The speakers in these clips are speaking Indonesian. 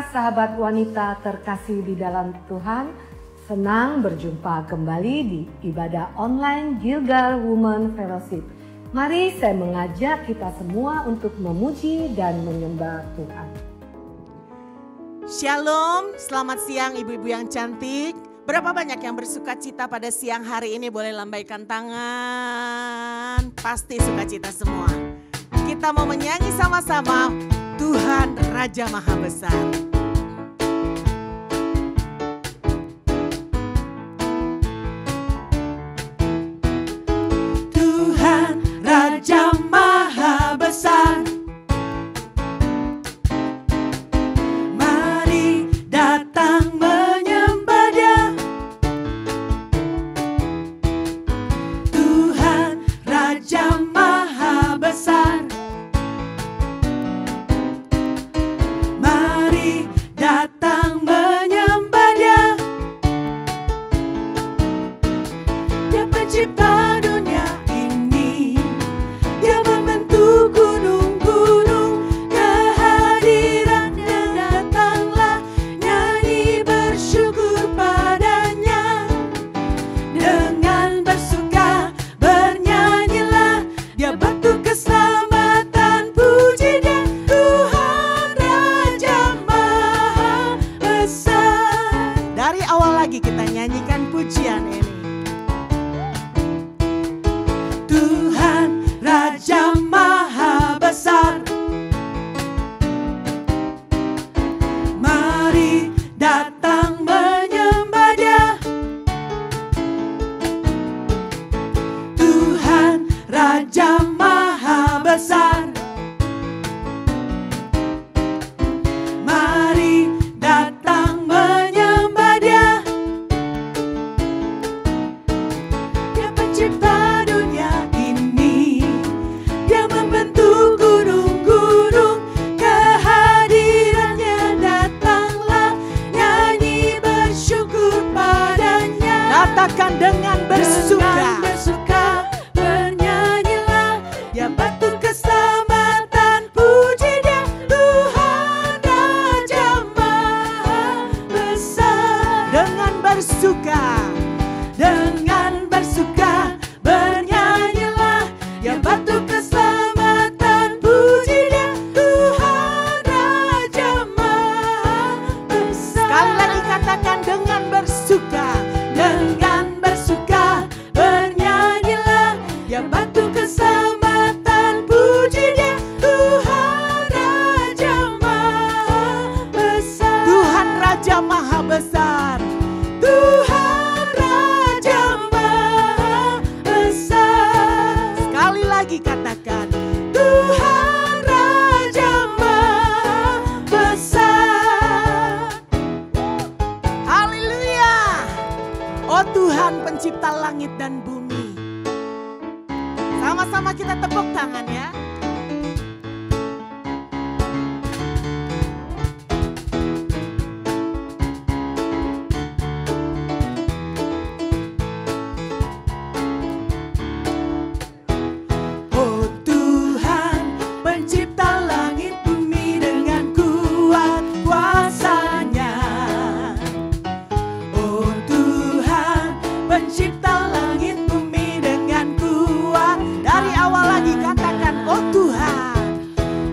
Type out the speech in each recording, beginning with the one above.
sahabat wanita terkasih di dalam Tuhan, senang berjumpa kembali di ibadah online Gilgal Women Fellowship. Mari saya mengajak kita semua untuk memuji dan menyembah Tuhan. Shalom, selamat siang ibu-ibu yang cantik. Berapa banyak yang bersuka cita pada siang hari ini? Boleh lambaikan tangan. Pasti sukacita semua. Kita mau menyanyi sama-sama, Tuhan Raja Maha Besar. Tuhan Raja Maha Besar, mari datang menyembah Dia. Tuhan Raja Maha Besar, mari datang menyembah Dia. Dia pencipta dunia ini, Dia membentuk gunung-gunung, kehadirannya datanglah, nyanyi bersyukur padanya. Dengan bersuka bernyanyilah, Dia batu keselamatan, puji Dia. Tuhan Raja Maha Besar. Dari awal lagi kita nyanyikan pujian ini. Tuhan Raja Maha Besar, mari datang menyembah Dia. Tuhan Raja Maha Besar, mari datang menyembah Dia. Dia pencipta dunia ini, Dia membentuk gunung-gunung, kehadirannya datanglah, nyanyi bersyukur padanya. Katakan dengan bersuka. Dengan bersuka bernyanyilah, Dia batu keselamatan, puji Dia. Tuhan Raja Maha Besar. Dengan bersuka bernyanyilah, Dia batu keselamatan, puji Dia. Tuhan Raja Maha Besar. Sekali lagi katakan dengan bersuka bernyanyilah, Dia batu keselamatan, puji Dia. Tuhan Raja Maha Besar. Tuhan Raja Maha Besar. Tuhan Raja Maha Besar. Sekali lagi katakan, Tuhan Raja Maha Besar. Haleluya. Oh Tuhan pencipta langit dan bumi. Sama-sama kita tepuk tangan ya. Oh Tuhan pencipta langit bumi dengan kuat kuasa-Nya. Oh Tuhan pencipta langit bumi dengan kuat. Dari awal lagi katakan, oh Tuhan.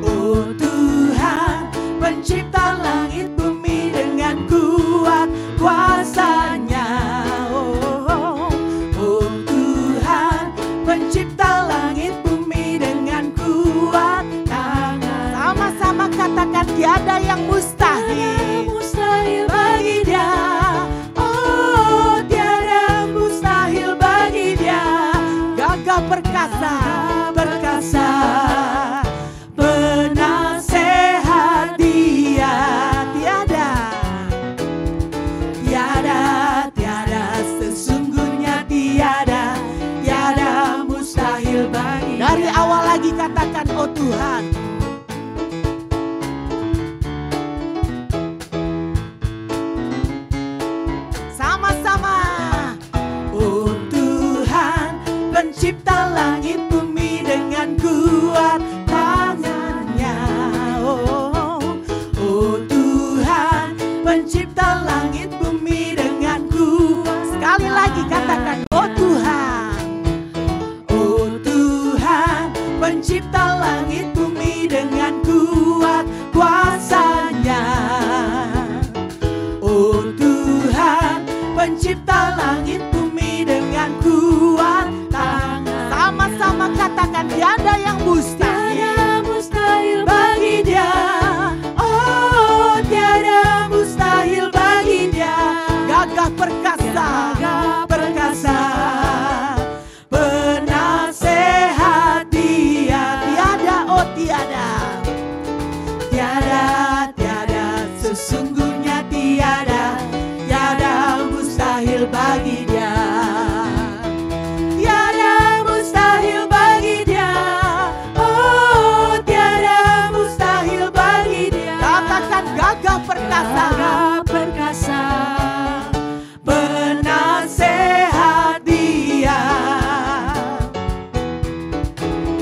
Oh Tuhan pencipta langit bumi dengan kuat kuasa-Nya. Oh Tuhan pencipta langit bumi dengan kuat tangan. Sama-sama katakan, tiada yang mustahil. Mustahil bagi Dia. Oh tiada mustahil bagi Dia. Gagah perkasa, penasehat Dia. Tiada sesungguhnya tiada mustahil bagi Dia. Dari awal lagi katakan, oh Tuhan. Sama-sama. Oh Tuhan pencipta langit bumi dengan kuat tangan-Nya. Oh Tuhan Pencipta langit bumi dengan kuat tangan. Sama-sama katakan tiada yang mustahil bagi Dia. Oh, tiada mustahil bagi Dia. Gagah perkasa, penasehat Dia. Tiada, oh tiada, sesungguhnya tiada mustahil bagi Dia. Tiada mustahil bagi Dia. Oh, tiada mustahil bagi Dia. Katakan gagah perkasa, penasehat Dia.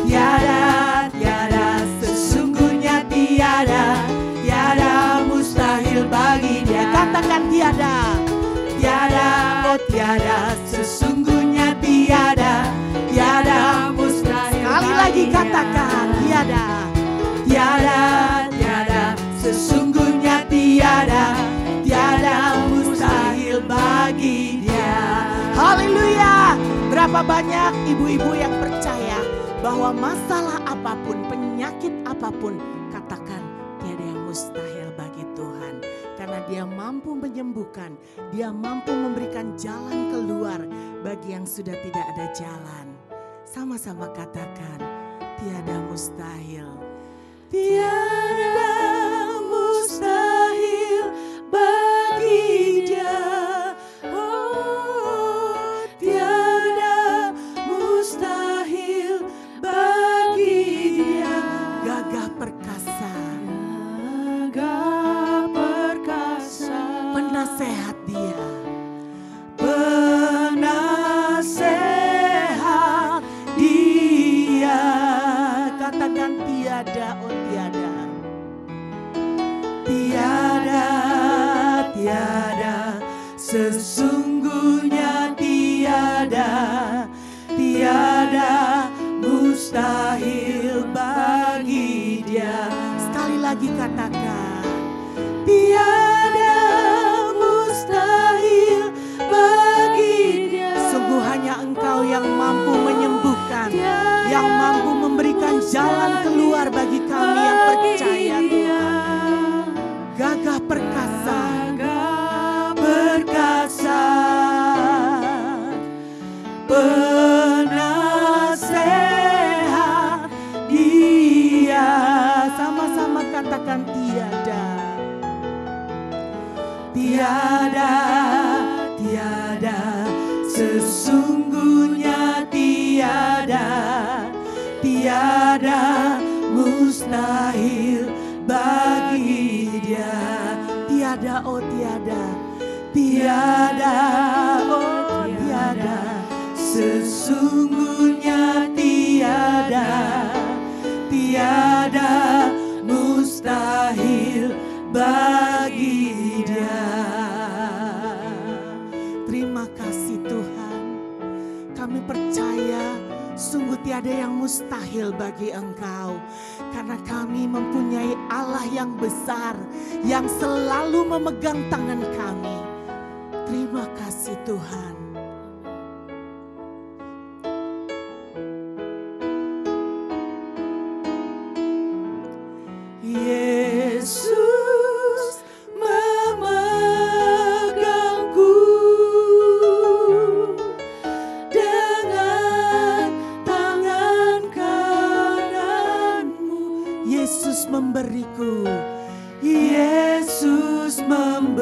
Tiada, sesungguhnya tiada mustahil bagi Dia. Katakan tiada, oh tiada, sesungguhnya tiada mustahil. Sekali lagi katakan tiada, sesungguhnya tiada mustahil bagi Dia. Haleluya. Berapa banyak ibu-ibu yang percaya bahwa masalah apapun, penyakit apapun, katakan tiada yang mustahil bagi Tuhan. Karena Dia mampu menyembuhkan, Dia mampu memberikan jalan keluar bagi yang sudah tidak ada jalan. Sama-sama katakan, tiada mustahil. Tiada mustahil bagi Dia. Oh, tiada mustahil bagi Dia. Gagah perkasa, penasehat Dia. Penasehat Dia. Katakan tiada, oh tiada. Tiada, sesungguhnya tiada mustahil bagi Dia. Sekali lagi katakan, tiada mustahil bagi Dia. Sungguh hanya Engkau yang mampu menyembuhkan, yang mampu memberikan jalan keluar bagi kami yang percaya Tuhan. Gagah perkasa, penasehat Dia. Sama-sama katakan tiada, sesungguhnya tiada mustahil bagi Dia. Tiada, oh tiada, oh tiada, sesungguhnya tiada mustahil bagi Dia. Terima kasih Tuhan, kami percaya sungguh tiada yang mustahil bagi Engkau. Karena kami mempunyai Allah yang besar, yang selalu memegang tangan kami. Terima kasih Tuhan. Yesus memegangku dengan tangan kananmu. Yesus memberiku, Yesus memberiku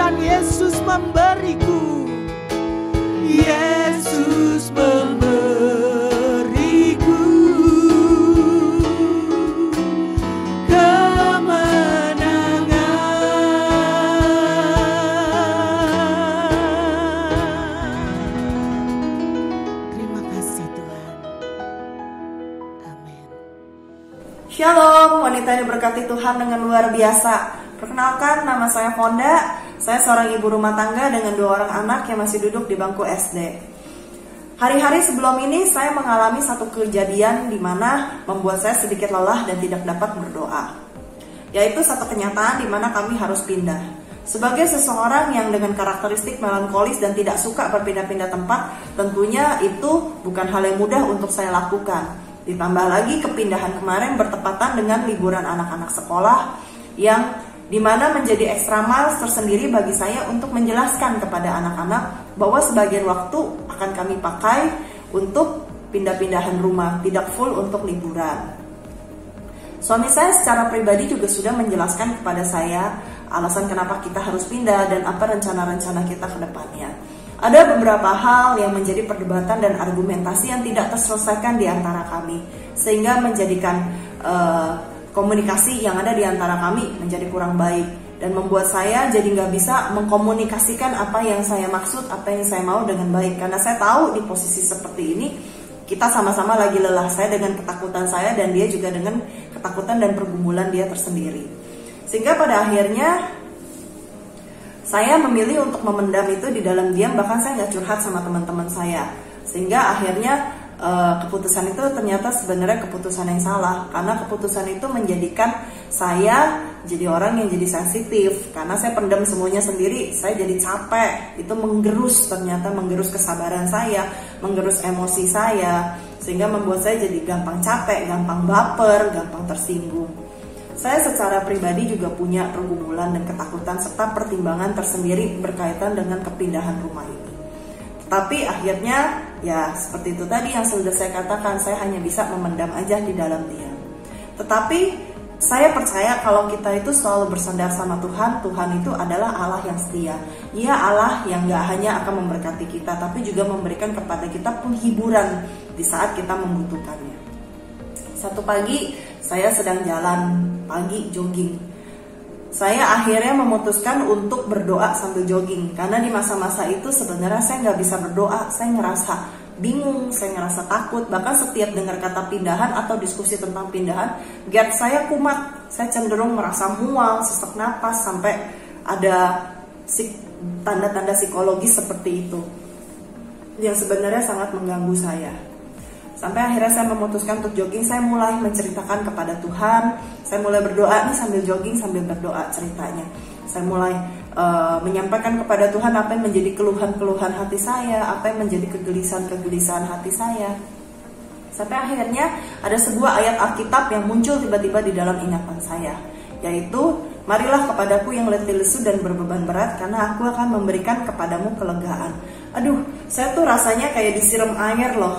katakan Yesus memberiku. Yesus memberiku kemenangan. Terima kasih Tuhan. Amin. Shalom, wanita yang diberkati Tuhan dengan luar biasa. Perkenalkan, nama saya Fonda. Saya seorang ibu rumah tangga dengan 2 orang anak yang masih duduk di bangku SD. Hari-hari sebelum ini saya mengalami satu kejadian di mana membuat saya sedikit lelah dan tidak dapat berdoa. Yaitu satu kenyataan di mana kami harus pindah. Sebagai seseorang yang dengan karakteristik melankolis dan tidak suka berpindah-pindah tempat, tentunya itu bukan hal yang mudah untuk saya lakukan. Ditambah lagi kepindahan kemarin bertepatan dengan liburan anak-anak sekolah yang dimana menjadi extra miles tersendiri bagi saya untuk menjelaskan kepada anak-anak bahwa sebagian waktu akan kami pakai untuk pindah-pindahan rumah, tidak full untuk liburan. Suami saya secara pribadi juga sudah menjelaskan kepada saya alasan kenapa kita harus pindah dan apa rencana-rencana kita ke depannya. Ada beberapa hal yang menjadi perdebatan dan argumentasi yang tidak terselesaikan di antara kami, sehingga menjadikan komunikasi yang ada di antara kami menjadi kurang baik dan membuat saya jadi nggak bisa mengkomunikasikan apa yang saya maksud, apa yang saya mau dengan baik. Karena saya tahu di posisi seperti ini kita sama-sama lagi lelah, saya dengan ketakutan saya dan dia juga dengan ketakutan dan pergumulan dia tersendiri. Sehingga pada akhirnya saya memilih untuk memendam itu di dalam diam, bahkan saya nggak curhat sama teman-teman saya. Sehingga akhirnya keputusan itu ternyata sebenarnya keputusan yang salah, karena keputusan itu menjadikan saya jadi orang yang jadi sensitif. Karena saya pendam semuanya sendiri, saya jadi capek. Itu ternyata menggerus kesabaran saya, menggerus emosi saya, sehingga membuat saya jadi gampang capek, gampang baper, gampang tersinggung. Saya secara pribadi juga punya pergumulan dan ketakutan serta pertimbangan tersendiri berkaitan dengan kepindahan rumah ini. Tapi akhirnya ya seperti itu tadi yang sudah saya katakan, saya hanya bisa memendam aja di dalam diam. Tetapi saya percaya kalau kita itu selalu bersandar sama Tuhan, Tuhan itu adalah Allah yang setia. Ia Allah yang gak hanya akan memberkati kita, tapi juga memberikan kepada kita penghiburan di saat kita membutuhkannya. Satu pagi saya sedang jalan pagi jogging. Saya akhirnya memutuskan untuk berdoa sambil jogging. Karena di masa-masa itu sebenarnya saya nggak bisa berdoa. Saya ngerasa bingung, saya ngerasa takut. Bahkan setiap dengar kata pindahan atau diskusi tentang pindahan, GERD saya kumat. Saya cenderung merasa mual, sesak napas, sampai ada tanda-tanda psikologis seperti itu. Yang sebenarnya sangat mengganggu saya. Sampai akhirnya saya memutuskan untuk jogging, saya mulai menceritakan kepada Tuhan. Saya mulai berdoa nih sambil jogging, sambil berdoa ceritanya. Saya mulai menyampaikan kepada Tuhan apa yang menjadi keluhan-keluhan hati saya, apa yang menjadi kegelisahan-kegelisahan hati saya. Sampai akhirnya ada sebuah ayat Alkitab yang muncul tiba-tiba di dalam ingatan saya, yaitu, marilah kepadaku yang letih lesu dan berbeban berat, karena aku akan memberikan kepadamu kelegaan. Aduh, saya tuh rasanya kayak disiram air loh.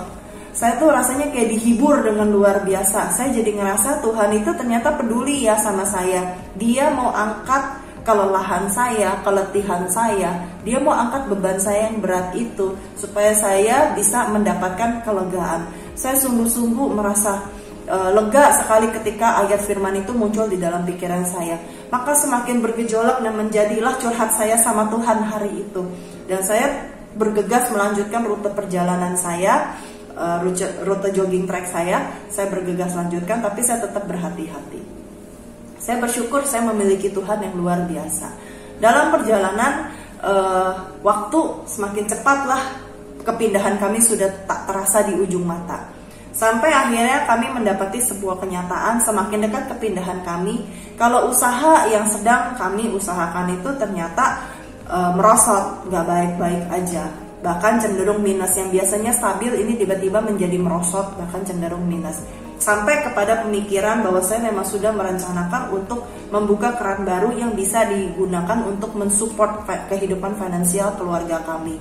Saya tuh rasanya kayak dihibur dengan luar biasa. Saya jadi ngerasa Tuhan itu ternyata peduli ya sama saya. Dia mau angkat kelelahan saya, keletihan saya. Dia mau angkat beban saya yang berat itu, supaya saya bisa mendapatkan kelegaan. Saya sungguh-sungguh merasa lega sekali ketika ayat firman itu muncul di dalam pikiran saya. Maka semakin bergejolak dan menjadilah curhat saya sama Tuhan hari itu. Dan saya bergegas melanjutkan rute perjalanan saya, rute jogging track saya bergegas lanjutkan, tapi saya tetap berhati-hati. Saya bersyukur saya memiliki Tuhan yang luar biasa. Dalam perjalanan waktu semakin cepatlah kepindahan kami sudah tak terasa di ujung mata. Sampai akhirnya kami mendapati sebuah kenyataan, semakin dekat kepindahan kami, kalau usaha yang sedang kami usahakan itu ternyata merosot, gak baik-baik aja. Bahkan cenderung minus, yang biasanya stabil ini tiba-tiba menjadi merosot, bahkan cenderung minus. Sampai kepada pemikiran bahwa saya memang sudah merencanakan untuk membuka keran baru yang bisa digunakan untuk mensupport kehidupan finansial keluarga kami.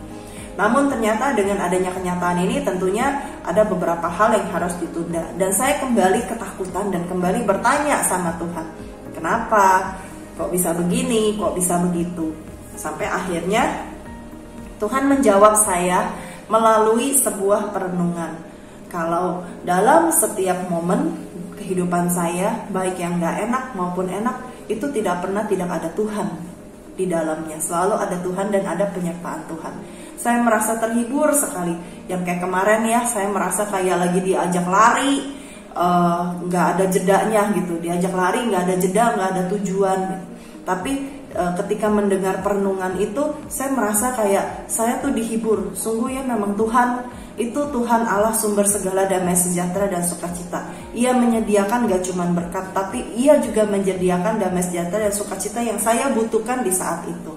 Namun ternyata dengan adanya kenyataan ini tentunya ada beberapa hal yang harus ditunda. Dan saya kembali ketakutan dan kembali bertanya sama Tuhan, kenapa? Kok bisa begini? Kok bisa begitu? Sampai akhirnya Tuhan menjawab saya melalui sebuah perenungan. Kalau dalam setiap momen kehidupan saya, baik yang gak enak maupun enak, itu tidak pernah tidak ada Tuhan di dalamnya. Selalu ada Tuhan dan ada penyertaan Tuhan. Saya merasa terhibur sekali. Yang kayak kemarin ya, saya merasa kayak lagi diajak lari, gak ada jedanya gitu. Diajak lari gak ada jeda, gak ada tujuan. Tapi ketika mendengar perenungan itu, saya merasa kayak saya tuh dihibur. Sungguh ya, memang Tuhan itu Tuhan Allah sumber segala damai sejahtera dan sukacita. Ia menyediakan gak cuma berkat, tapi Ia juga menyediakan damai sejahtera dan sukacita yang saya butuhkan di saat itu.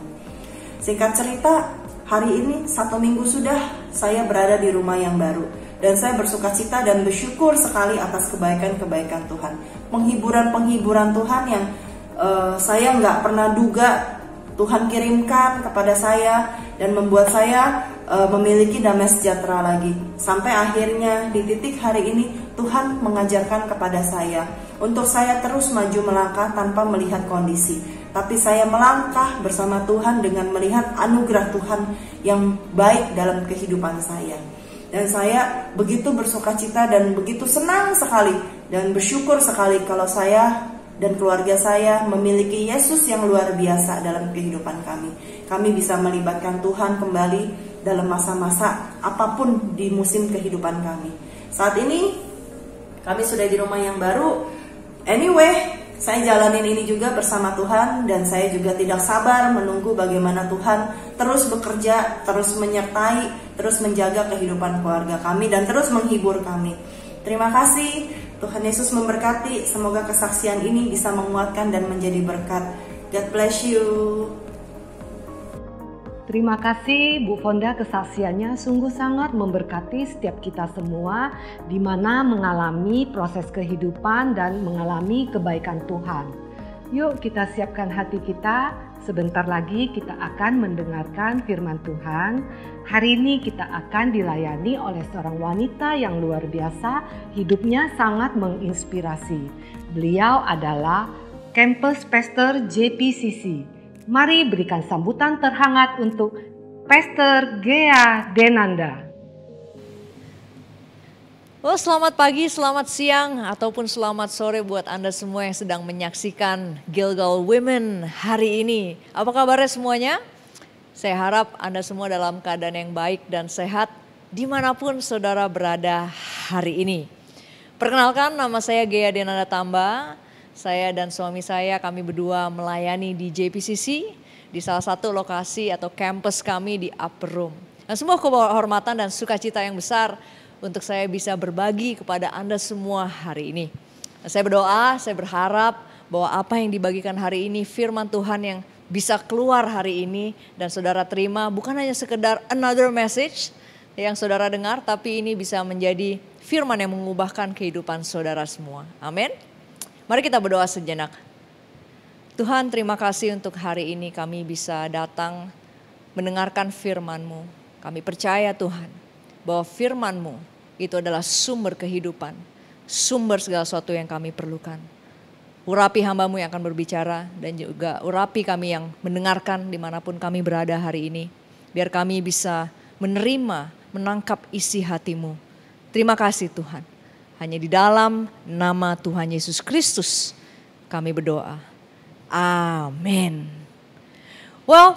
Singkat cerita, hari ini 1 minggu sudah saya berada di rumah yang baru, dan saya bersukacita dan bersyukur sekali atas kebaikan-kebaikan Tuhan. Penghiburan-penghiburan Tuhan yang saya nggak pernah duga Tuhan kirimkan kepada saya dan membuat saya memiliki damai sejahtera lagi. Sampai akhirnya di titik hari ini Tuhan mengajarkan kepada saya untuk saya terus maju melangkah tanpa melihat kondisi, tapi saya melangkah bersama Tuhan dengan melihat anugerah Tuhan yang baik dalam kehidupan saya. Dan saya begitu bersukacita dan begitu senang sekali dan bersyukur sekali kalau saya dan keluarga saya memiliki Yesus yang luar biasa dalam kehidupan kami. Kami bisa melibatkan Tuhan kembali dalam masa-masa apapun di musim kehidupan kami. Saat ini kami sudah di rumah yang baru. Anyway, saya jalanin ini juga bersama Tuhan, dan saya juga tidak sabar menunggu bagaimana Tuhan terus bekerja, terus menyertai, terus menjaga kehidupan keluarga kami, dan terus menghibur kami. Terima kasih. Tuhan Yesus memberkati. Semoga kesaksian ini bisa menguatkan dan menjadi berkat. God bless you. Terima kasih Bu Fonda, kesaksiannya sungguh sangat memberkati setiap kita semua di mana mengalami proses kehidupan dan mengalami kebaikan Tuhan. Yuk kita siapkan hati kita, sebentar lagi kita akan mendengarkan firman Tuhan. Hari ini kita akan dilayani oleh seorang wanita yang luar biasa, hidupnya sangat menginspirasi. Beliau adalah Campus Pastor JPCC. Mari berikan sambutan terhangat untuk Pastor Gea Denanda. Selamat pagi, selamat siang, ataupun selamat sore buat Anda semua yang sedang menyaksikan Gilgal Women hari ini. Apa kabarnya semuanya? Saya harap Anda semua dalam keadaan yang baik dan sehat dimanapun saudara berada hari ini. Perkenalkan, nama saya Gea Denanda Tamba. Saya dan suami saya, kami berdua melayani di JPCC di salah satu lokasi atau campus kami di Upper Room. Dan semua kehormatan dan sukacita yang besar untuk saya bisa berbagi kepada Anda semua hari ini. Saya berdoa, saya berharap bahwa apa yang dibagikan hari ini, firman Tuhan yang bisa keluar hari ini dan saudara terima bukan hanya sekedar another message yang saudara dengar, tapi ini bisa menjadi firman yang mengubahkan kehidupan saudara semua. Amin. Mari kita berdoa sejenak. Tuhan, terima kasih untuk hari ini kami bisa datang mendengarkan firman-Mu. Kami percaya Tuhan bahwa firman-Mu itu adalah sumber kehidupan, sumber segala sesuatu yang kami perlukan. Urapi hamba-Mu yang akan berbicara dan juga urapi kami yang mendengarkan dimanapun kami berada hari ini. Biar kami bisa menerima, menangkap isi hati-Mu. Terima kasih Tuhan. Hanya di dalam nama Tuhan Yesus Kristus kami berdoa. Amin. Well,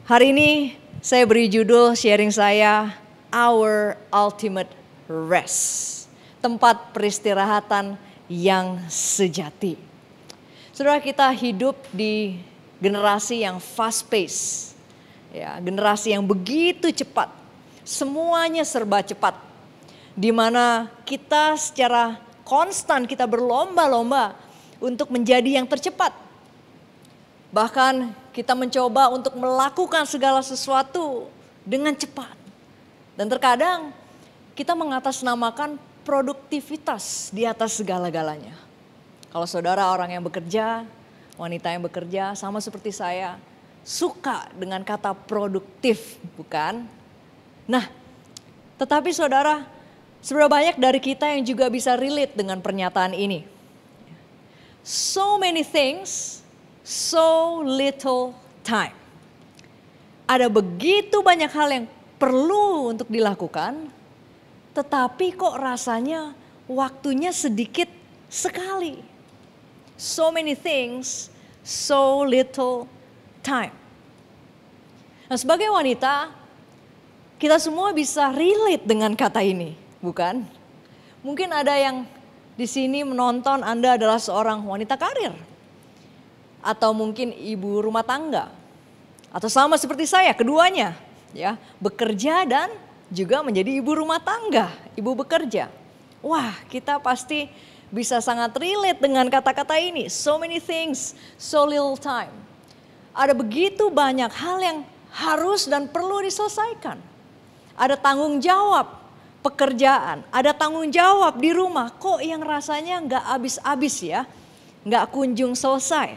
hari ini saya beri judul sharing saya, Our Ultimate Rest. Tempat peristirahatan yang sejati. Saudara, kita hidup di generasi yang fast pace. Ya, generasi yang begitu cepat. Semuanya serba cepat. Di mana kita secara konstan kita berlomba-lomba untuk menjadi yang tercepat. Bahkan kita mencoba untuk melakukan segala sesuatu dengan cepat. Dan terkadang kita mengatasnamakan produktivitas di atas segala-galanya. Kalau saudara orang yang bekerja, wanita yang bekerja sama seperti saya, suka dengan kata produktif, bukan? Nah, tetapi saudara, seberapa banyak dari kita yang juga bisa relate dengan pernyataan ini? So many things, so little time. Ada begitu banyak hal yang perlu untuk dilakukan, tetapi kok rasanya waktunya sedikit sekali. So many things, so little time. Nah, sebagai wanita, kita semua bisa relate dengan kata ini, bukan? Mungkin ada yang di sini menonton Anda adalah seorang wanita karir. Atau mungkin ibu rumah tangga. Atau sama seperti saya, keduanya. Ya, bekerja dan juga menjadi ibu rumah tangga, ibu bekerja. Wah, kita pasti bisa sangat relate dengan kata-kata ini. So many things, so little time. Ada begitu banyak hal yang harus dan perlu diselesaikan. Ada tanggung jawab pekerjaan, ada tanggung jawab di rumah. Kok yang rasanya nggak habis-habis ya, nggak kunjung selesai.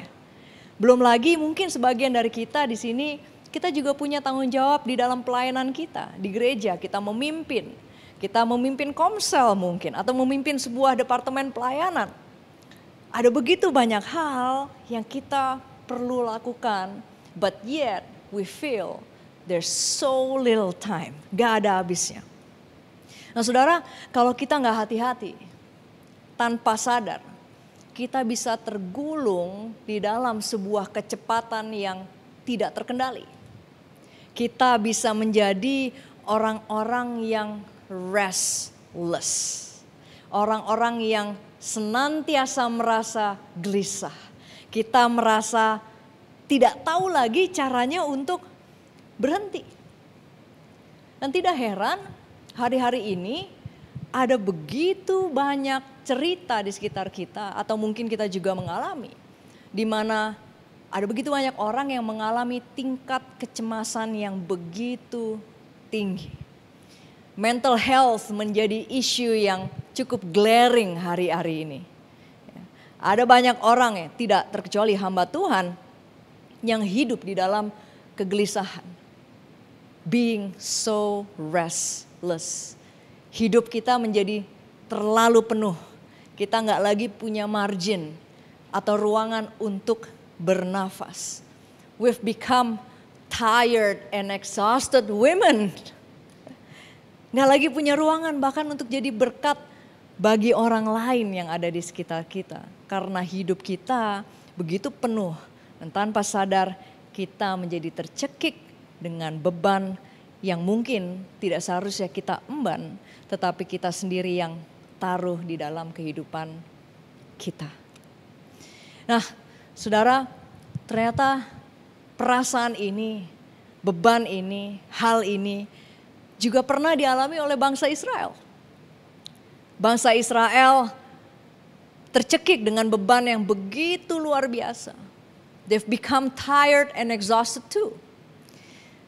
Belum lagi mungkin sebagian dari kita di sini, kita juga punya tanggung jawab di dalam pelayanan kita. Di gereja kita memimpin komsel mungkin, atau memimpin sebuah departemen pelayanan. Ada begitu banyak hal yang kita perlu lakukan, but yet we feel there's so little time, gak ada habisnya. Nah saudara, kalau kita gak hati-hati, tanpa sadar, kita bisa tergulung di dalam sebuah kecepatan yang tidak terkendali. Kita bisa menjadi orang-orang yang restless. Orang-orang yang senantiasa merasa gelisah. Kita merasa tidak tahu lagi caranya untuk berhenti. Dan tidak heran hari-hari ini ada begitu banyak cerita di sekitar kita, atau mungkin kita juga mengalami, di mana ada begitu banyak orang yang mengalami tingkat kecemasan yang begitu tinggi. Mental health menjadi isu yang cukup glaring hari-hari ini. Ada banyak orang ya, tidak terkecuali hamba Tuhan, yang hidup di dalam kegelisahan. Being so restless. Hidup kita menjadi terlalu penuh. Kita nggak lagi punya margin atau ruangan untuk bernafas. We've become tired and exhausted women. Nggak lagi punya ruangan bahkan untuk jadi berkat bagi orang lain yang ada di sekitar kita. Karena hidup kita begitu penuh dan tanpa sadar kita menjadi tercekik dengan beban yang mungkin tidak seharusnya kita emban, tetapi kita sendiri yang taruh di dalam kehidupan kita. Nah, saudara, ternyata perasaan ini, beban ini, hal ini juga pernah dialami oleh bangsa Israel. Bangsa Israel tercekik dengan beban yang begitu luar biasa. They've become tired and exhausted too.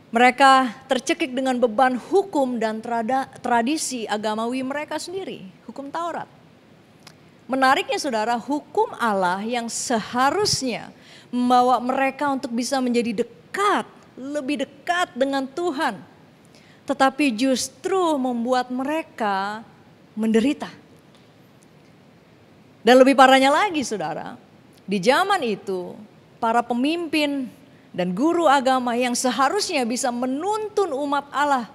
Mereka tercekik dengan beban hukum dan tradisi agamawi mereka sendiri, hukum Taurat. Menariknya saudara, hukum Allah yang seharusnya membawa mereka untuk bisa menjadi dekat, lebih dekat dengan Tuhan. Tetapi justru membuat mereka menderita. Dan lebih parahnya lagi saudara, di zaman itu para pemimpin dan guru agama yang seharusnya bisa menuntun umat Allah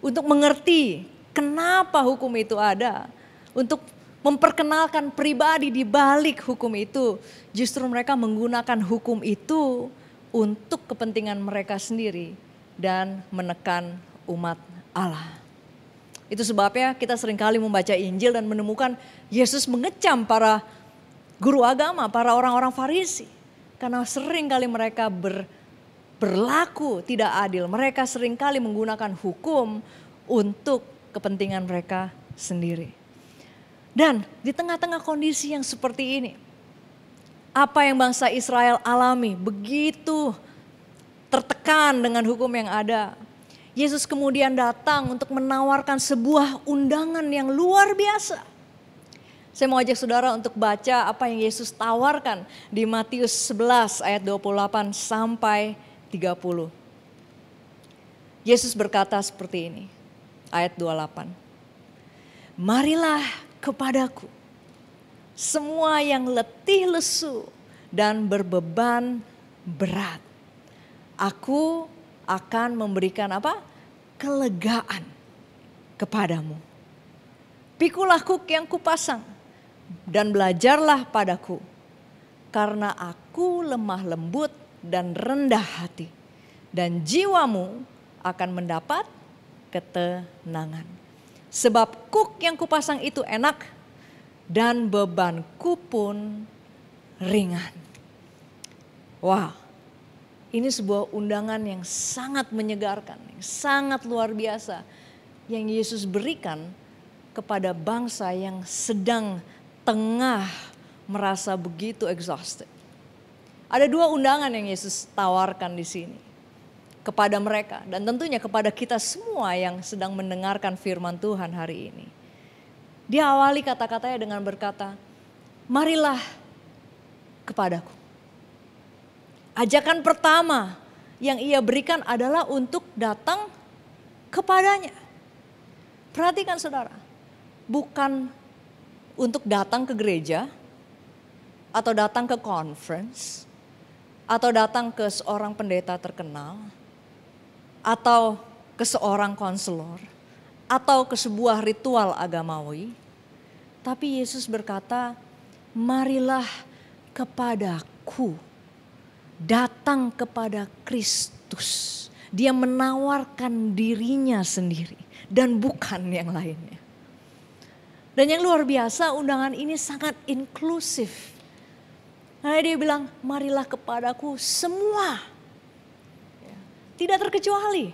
untuk mengerti kenapa hukum itu ada, untuk memperkenalkan pribadi di balik hukum itu, justru mereka menggunakan hukum itu untuk kepentingan mereka sendiri dan menekan umat Allah. Itu sebabnya kita seringkali membaca Injil dan menemukan Yesus mengecam para guru agama, para orang-orang Farisi. Karena seringkali mereka berlaku tidak adil. Mereka seringkali menggunakan hukum untuk kepentingan mereka sendiri. Dan di tengah-tengah kondisi yang seperti ini, apa yang bangsa Israel alami begitu tertekan dengan hukum yang ada. Yesus kemudian datang untuk menawarkan sebuah undangan yang luar biasa. Saya mau ajak saudara untuk baca apa yang Yesus tawarkan di Matius 11 ayat 28 sampai 30. Yesus berkata seperti ini, ayat 28. Marilah kepadaku semua yang letih lesu dan berbeban berat. Aku akan memberikan apa? Kelegaan kepadamu. Pikulah kuk yang kupasang dan belajarlah padaku, karena aku lemah lembut dan rendah hati, dan jiwamu akan mendapat ketenangan. Sebab kuk yang kupasang itu enak dan bebanku pun ringan. Wah, ini sebuah undangan yang sangat menyegarkan, yang sangat luar biasa, yang Yesus berikan kepada bangsa yang sedang tengah merasa begitu exhausted. Ada dua undangan yang Yesus tawarkan di sini kepada mereka, dan tentunya kepada kita semua yang sedang mendengarkan firman Tuhan hari ini. Dia awali kata-katanya dengan berkata, marilah kepadaku. Ajakan pertama yang ia berikan adalah untuk datang kepadanya. Perhatikan saudara, bukan untuk datang ke gereja, atau datang ke conference, atau datang ke seorang pendeta terkenal, atau ke seorang konselor, atau ke sebuah ritual agamawi. Tapi Yesus berkata, marilah kepadaku, datang kepada Kristus. Dia menawarkan dirinya sendiri dan bukan yang lainnya. Dan yang luar biasa, undangan ini sangat inklusif. Nah, dia bilang, marilah kepadaku semua. Tidak terkecuali.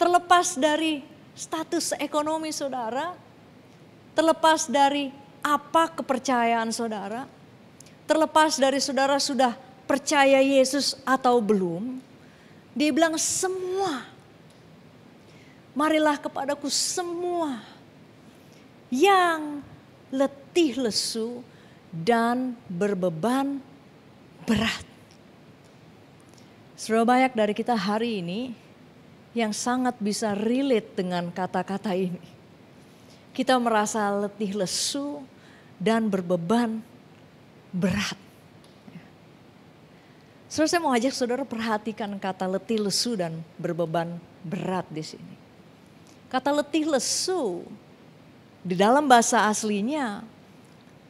Terlepas dari status ekonomi saudara, terlepas dari apa kepercayaan saudara, terlepas dari saudara sudah percaya Yesus atau belum, dia bilang semua. Marilah kepadaku semua yang letih lesu dan berbeban berat. Sudah banyak dari kita hari ini yang sangat bisa relate dengan kata-kata ini. Kita merasa letih lesu dan berbeban berat. Saudara, saya mau ajak saudara perhatikan kata letih lesu dan berbeban berat di sini. Kata letih lesu di dalam bahasa aslinya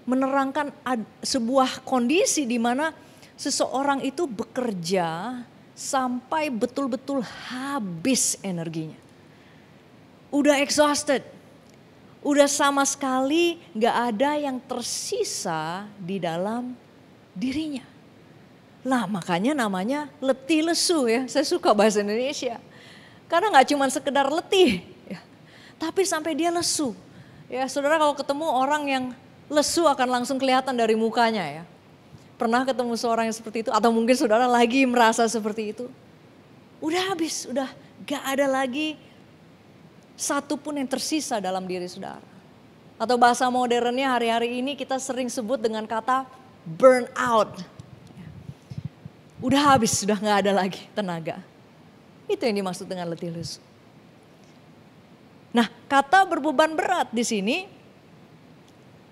menerangkan sebuah kondisi di mana seseorang itu bekerja sampai betul-betul habis energinya. Udah exhausted, udah sama sekali gak ada yang tersisa di dalam dirinya. Lah makanya namanya letih lesu ya, saya suka bahasa Indonesia. Karena gak cuma sekedar letih, ya, tapi sampai dia lesu. Ya saudara, kalau ketemu orang yang lesu akan langsung kelihatan dari mukanya ya. Pernah ketemu seorang yang seperti itu, atau mungkin saudara lagi merasa seperti itu. Udah habis, udah gak ada lagi satu pun yang tersisa dalam diri saudara. Atau bahasa modernnya hari-hari ini kita sering sebut dengan kata burn out. Udah habis, sudah gak ada lagi tenaga. Itu yang dimaksud dengan letih lesu. Nah, kata berbeban berat di sini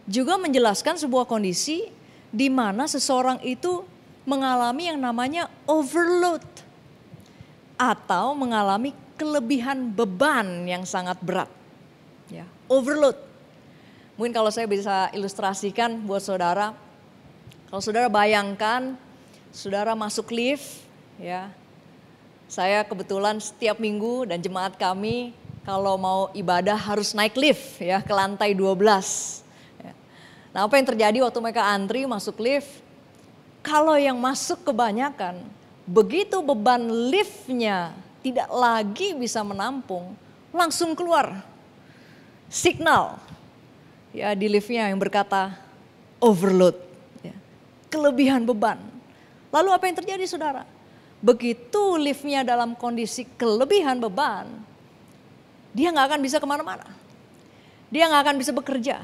juga menjelaskan sebuah kondisi di mana seseorang itu mengalami yang namanya overload atau mengalami kelebihan beban yang sangat berat. Ya, overload. Mungkin kalau saya bisa ilustrasikan buat saudara, kalau saudara bayangkan saudara masuk lift, ya. Saya kebetulan setiap minggu dan jemaat kami kalau mau ibadah harus naik lift ya ke lantai 12. Ya. Nah, apa yang terjadi waktu mereka antri masuk lift? Kalau yang masuk kebanyakan, begitu beban liftnya tidak lagi bisa menampung, langsung keluar signal ya di liftnya yang berkata overload, ya, kelebihan beban. Lalu apa yang terjadi saudara? Begitu liftnya dalam kondisi kelebihan beban, dia gak akan bisa kemana-mana. Dia gak akan bisa bekerja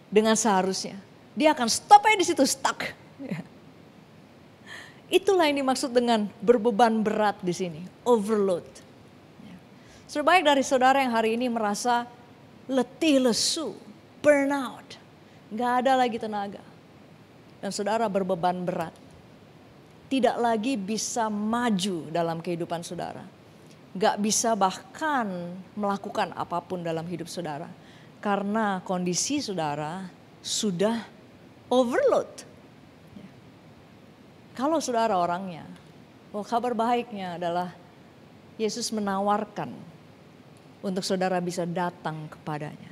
dengan seharusnya. Dia akan stop aja di situ, stuck. Ya. Itulah yang dimaksud dengan berbeban berat di sini, overload. Ya. Sebaik dari saudara yang hari ini merasa letih lesu, burnout, gak ada lagi tenaga. Dan saudara berbeban berat. tidak lagi bisa maju dalam kehidupan saudara. Gak bisa bahkan melakukan apapun dalam hidup saudara. Karena kondisi saudara sudah overload. Kalau saudara orangnya, kabar baiknya adalah Yesus menawarkan untuk saudara bisa datang kepadanya.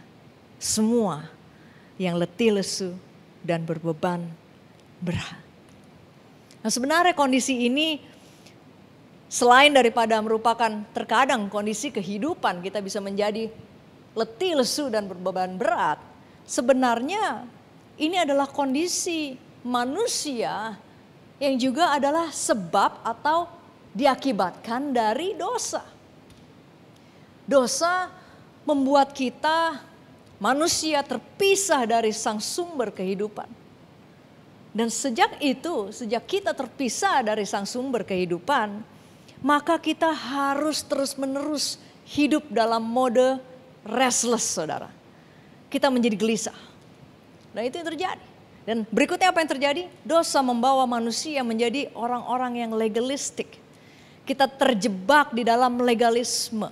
Semua yang letih lesu dan berbeban berat. Nah, sebenarnya kondisi ini selain daripada merupakan terkadang kondisi kehidupan kita bisa menjadi letih lesu dan berbeban berat. Sebenarnya ini adalah kondisi manusia yang juga adalah sebab atau diakibatkan dari dosa. Dosa membuat kita manusia terpisah dari sang sumber kehidupan. Dan sejak kita terpisah dari sang sumber kehidupan, maka kita harus terus-menerus hidup dalam mode restless, saudara. Kita menjadi gelisah. Dan itu yang terjadi. Dan berikutnya apa yang terjadi? Dosa membawa manusia menjadi orang-orang yang legalistik. Kita terjebak di dalam legalisme.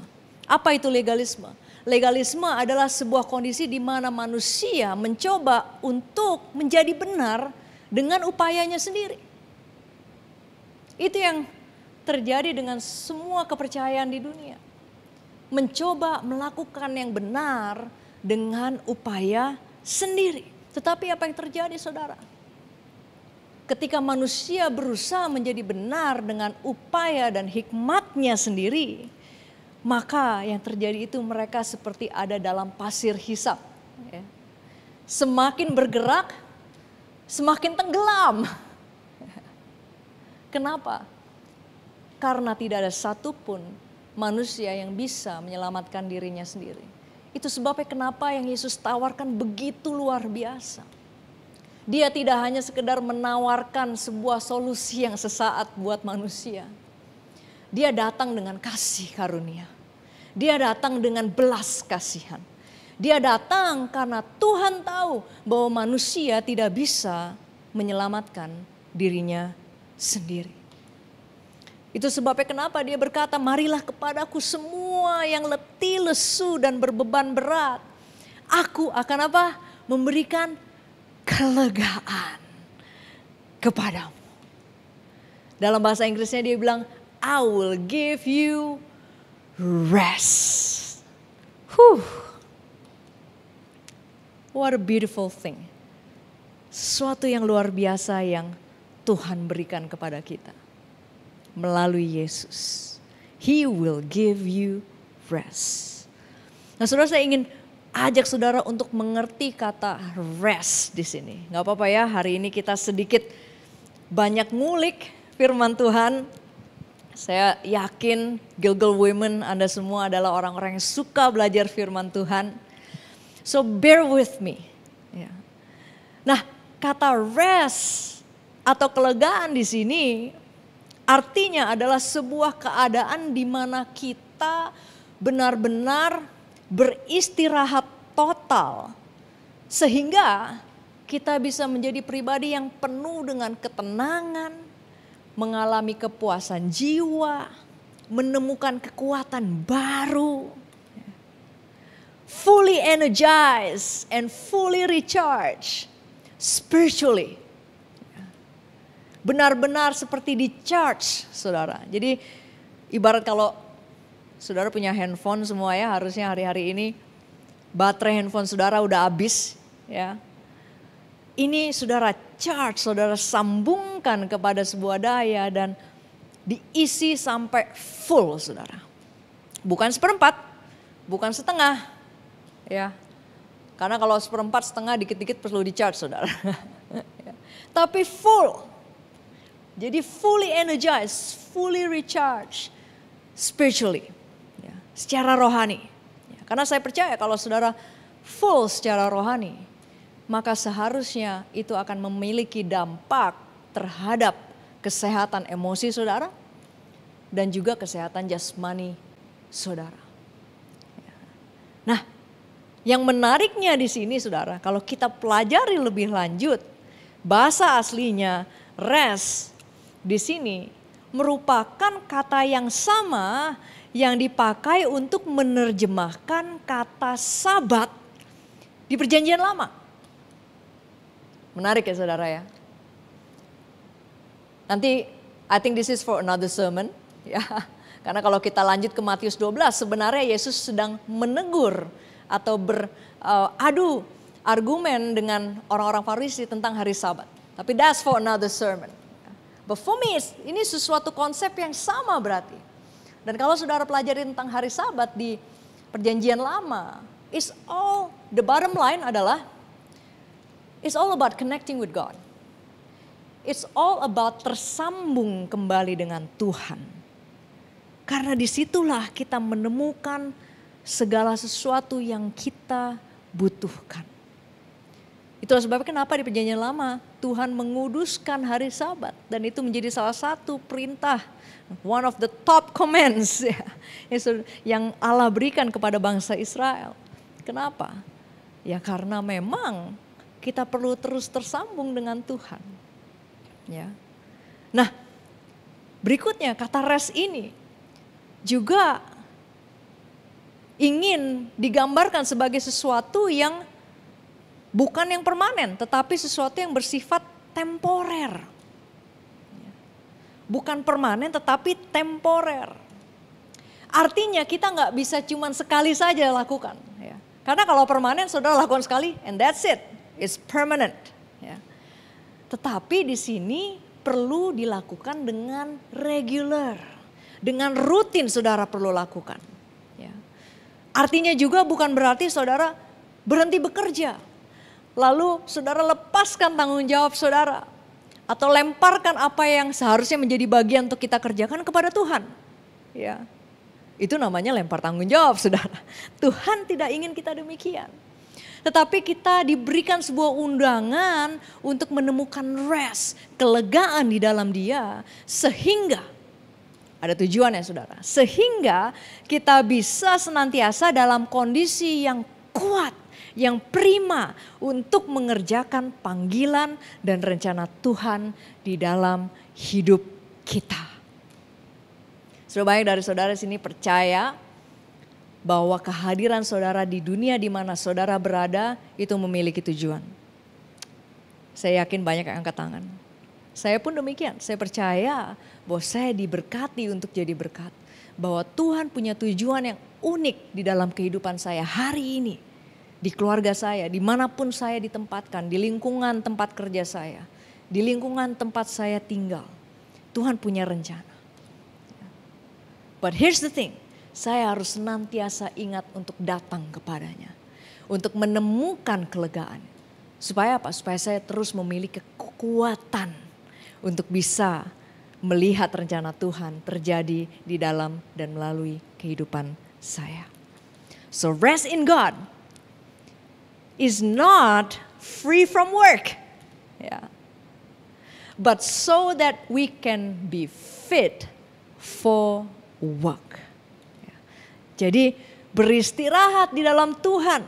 Apa itu legalisme? Legalisme adalah sebuah kondisi di mana manusia mencoba untuk menjadi benar dengan upayanya sendiri. Itu yang terjadi dengan semua kepercayaan di dunia. Mencoba melakukan yang benar dengan upaya sendiri. Tetapi apa yang terjadi, saudara? Ketika manusia berusaha menjadi benar dengan upaya dan hikmatnya sendiri, maka yang terjadi itu mereka seperti ada dalam pasir hisap. Semakin bergerak, semakin tenggelam. Kenapa? Karena tidak ada satupun manusia yang bisa menyelamatkan dirinya sendiri. Itu sebabnya kenapa yang Yesus tawarkan begitu luar biasa. Dia tidak hanya sekedar menawarkan sebuah solusi yang sesaat buat manusia. Dia datang dengan kasih karunia. Dia datang dengan belas kasihan. Dia datang karena Tuhan tahu bahwa manusia tidak bisa menyelamatkan dirinya sendiri. Itu sebabnya kenapa dia berkata, marilah kepadaku semua yang letih, lesu dan berbeban berat. Aku akan apa? Memberikan kelegaan kepadamu. Dalam bahasa Inggrisnya dia bilang, I will give you rest. What a beautiful thing. Sesuatu yang luar biasa yang Tuhan berikan kepada kita. Melalui Yesus. He will give you rest. Nah, saudara, saya ingin ajak saudara untuk mengerti kata rest di sini. Gak apa-apa ya, hari ini kita sedikit banyak ngulik firman Tuhan. Saya yakin Gilgal Women Anda semua adalah orang-orang yang suka belajar firman Tuhan. So bear with me. Ya. Nah, kata rest atau kelegaan di sini artinya adalah sebuah keadaan di mana kita benar-benar beristirahat total. Sehingga kita bisa menjadi pribadi yang penuh dengan ketenangan, mengalami kepuasan jiwa, menemukan kekuatan baru. Fully energized and fully recharged spiritually. Benar-benar seperti di charge, saudara. Jadi ibarat kalau saudara punya handphone semua ya, harusnya hari-hari ini baterai handphone saudara udah habis ya. Ini saudara charge, saudara sambungkan kepada sebuah daya dan diisi sampai full, saudara. Bukan seperempat, bukan setengah ya. Karena kalau seperempat, setengah, dikit-dikit perlu di charge, saudara. Tapi full. Jadi fully energized, fully recharged spiritually, ya, secara rohani. Ya, karena saya percaya kalau saudara full secara rohani, maka seharusnya itu akan memiliki dampak terhadap kesehatan emosi saudara dan juga kesehatan jasmani saudara. Ya. Nah, yang menariknya di sini saudara, kalau kita pelajari lebih lanjut, bahasa aslinya rest di sini merupakan kata yang sama yang dipakai untuk menerjemahkan kata Sabat di Perjanjian Lama. Menarik ya saudara ya. Nanti I think this is for another sermon ya. Karena kalau kita lanjut ke Matius 12 sebenarnya Yesus sedang menegur atau beradu argumen dengan orang-orang Farisi tentang hari Sabat. Tapi that's for another sermon. But for me ini sesuatu konsep yang sama berarti. Dan kalau saudara pelajari tentang hari Sabat di Perjanjian Lama, the bottom line adalah it's all about connecting with God. It's all about tersambung kembali dengan Tuhan. Karena disitulah kita menemukan segala sesuatu yang kita butuhkan. Itulah sebabnya kenapa di Perjanjian Lama Tuhan menguduskan hari Sabat. Dan itu menjadi salah satu perintah, one of the top commands ya, yang Allah berikan kepada bangsa Israel. Kenapa? Ya karena memang kita perlu terus tersambung dengan Tuhan. Ya. Nah, berikutnya kata rest ini juga ingin digambarkan sebagai sesuatu yang bukan yang permanen, tetapi sesuatu yang bersifat temporer. Bukan permanen tetapi temporer. Artinya kita nggak bisa cuman sekali saja lakukan. Ya. Karena kalau permanen saudara lakukan sekali and that's it. It's permanent. Ya. Tetapi di sini perlu dilakukan dengan regular. Dengan rutin saudara perlu lakukan. Ya. Artinya juga bukan berarti saudara berhenti bekerja. Lalu saudara lepaskan tanggung jawab saudara. Atau lemparkan apa yang seharusnya menjadi bagian untuk kita kerjakan kepada Tuhan. Ya, itu namanya lempar tanggung jawab saudara. Tuhan tidak ingin kita demikian. Tetapi kita diberikan sebuah undangan untuk menemukan rest, kelegaan di dalam Dia. Sehingga, ada tujuannya saudara. Sehingga kita bisa senantiasa dalam kondisi yang kuat. Yang prima untuk mengerjakan panggilan dan rencana Tuhan di dalam hidup kita. Sudah banyak dari saudara sini percaya bahwa kehadiran saudara di dunia di mana saudara berada itu memiliki tujuan. Saya yakin banyak yang angkat tangan. Saya pun demikian, saya percaya bahwa saya diberkati untuk jadi berkat. Bahwa Tuhan punya tujuan yang unik di dalam kehidupan saya hari ini. Di keluarga saya, dimanapun saya ditempatkan, di lingkungan tempat kerja saya, di lingkungan tempat saya tinggal. Tuhan punya rencana. But here's the thing, saya harus senantiasa ingat untuk datang kepadanya. Untuk menemukan kelegaan. Supaya apa? Supaya saya terus memiliki kekuatan untuk bisa melihat rencana Tuhan terjadi di dalam dan melalui kehidupan saya. So rest in God is not free from work. Yeah. But so that we can be fit for work. Yeah. Jadi beristirahat di dalam Tuhan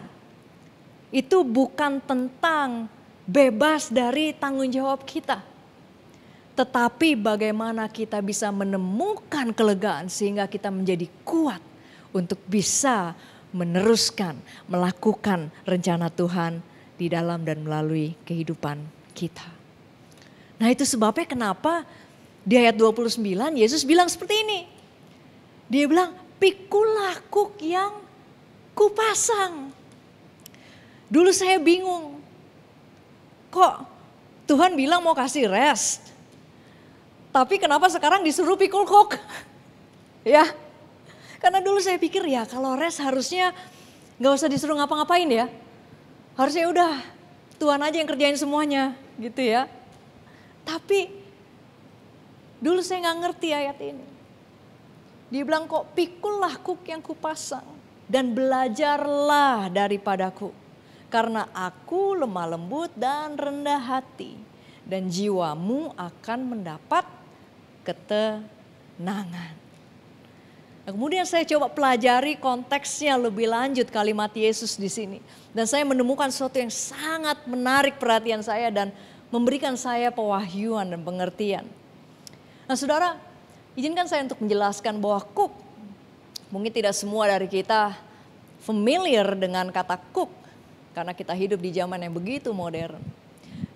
itu bukan tentang bebas dari tanggung jawab kita. Tetapi bagaimana kita bisa menemukan kelegaan sehingga kita menjadi kuat untuk bisa meneruskan, melakukan rencana Tuhan di dalam dan melalui kehidupan kita. Nah itu sebabnya kenapa di ayat 29 Yesus bilang seperti ini. Dia bilang, pikulah kuk yang kupasang. Dulu saya bingung, kok Tuhan bilang mau kasih rest. Tapi kenapa sekarang disuruh pikul kuk? Ya. Karena dulu saya pikir ya kalau rest harusnya gak usah disuruh ngapa-ngapain ya. Harusnya udah Tuhan aja yang kerjain semuanya gitu ya. Tapi dulu saya gak ngerti ayat ini. Dia bilang kok pikullah kuk yang kupasang dan belajarlah daripadaku. Karena aku lemah lembut dan rendah hati dan jiwamu akan mendapat ketenangan. Nah, kemudian saya coba pelajari konteksnya lebih lanjut kalimat Yesus di sini. Dan saya menemukan sesuatu yang sangat menarik perhatian saya dan memberikan saya pewahyuan dan pengertian. Nah saudara, izinkan saya untuk menjelaskan bahwa cook, mungkin tidak semua dari kita familiar dengan kata cook, karena kita hidup di zaman yang begitu modern.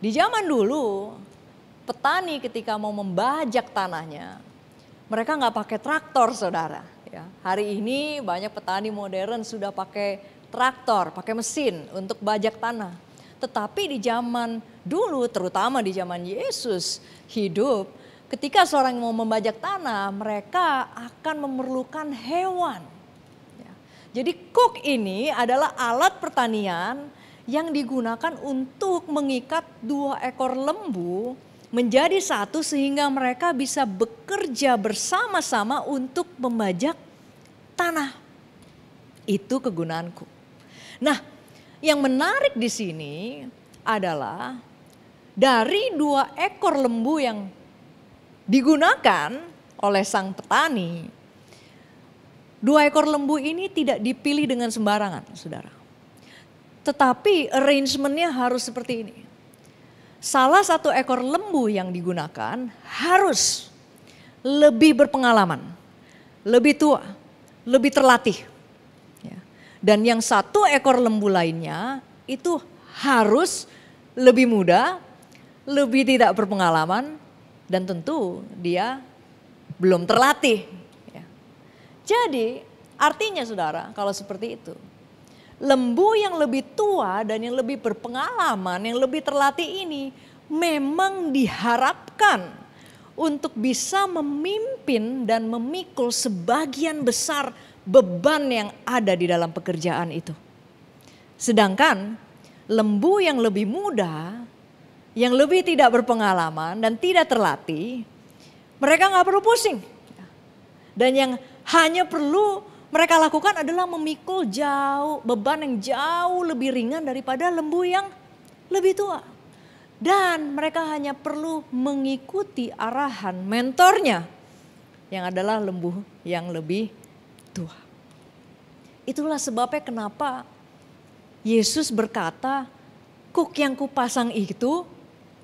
Di zaman dulu, petani ketika mau membajak tanahnya, mereka nggak pakai traktor saudara. Ya, hari ini banyak petani modern sudah pakai traktor, pakai mesin untuk bajak tanah. Tetapi di zaman dulu, terutama di zaman Yesus hidup, ketika seorang mau membajak tanah, mereka akan memerlukan hewan. Ya. Jadi cook ini adalah alat pertanian yang digunakan untuk mengikat 2 ekor lembu menjadi satu sehingga mereka bisa bekerja bersama-sama untuk membajak tanah. Itu kegunaan cook. Nah, yang menarik di sini adalah dari 2 ekor lembu yang digunakan oleh sang petani, 2 ekor lembu ini tidak dipilih dengan sembarangan, saudara. Tetapi arrangementnya harus seperti ini. Salah satu ekor lembu yang digunakan harus lebih berpengalaman, lebih tua, lebih terlatih. Dan yang 1 ekor lembu lainnya itu harus lebih muda, lebih tidak berpengalaman, dan tentu dia belum terlatih. Jadi artinya saudara, kalau seperti itu, lembu yang lebih tua dan yang lebih berpengalaman, yang lebih terlatih ini memang diharapkan untuk bisa memimpin dan memikul sebagian besar beban yang ada di dalam pekerjaan itu. Sedangkan lembu yang lebih muda, yang lebih tidak berpengalaman dan tidak terlatih, mereka nggak perlu pusing. Dan yang hanya perlu mereka lakukan adalah memikul beban yang jauh lebih ringan daripada lembu yang lebih tua. Dan mereka hanya perlu mengikuti arahan mentornya yang adalah lembu yang lebih tua. Itulah sebabnya kenapa Yesus berkata, cook yang kupasang itu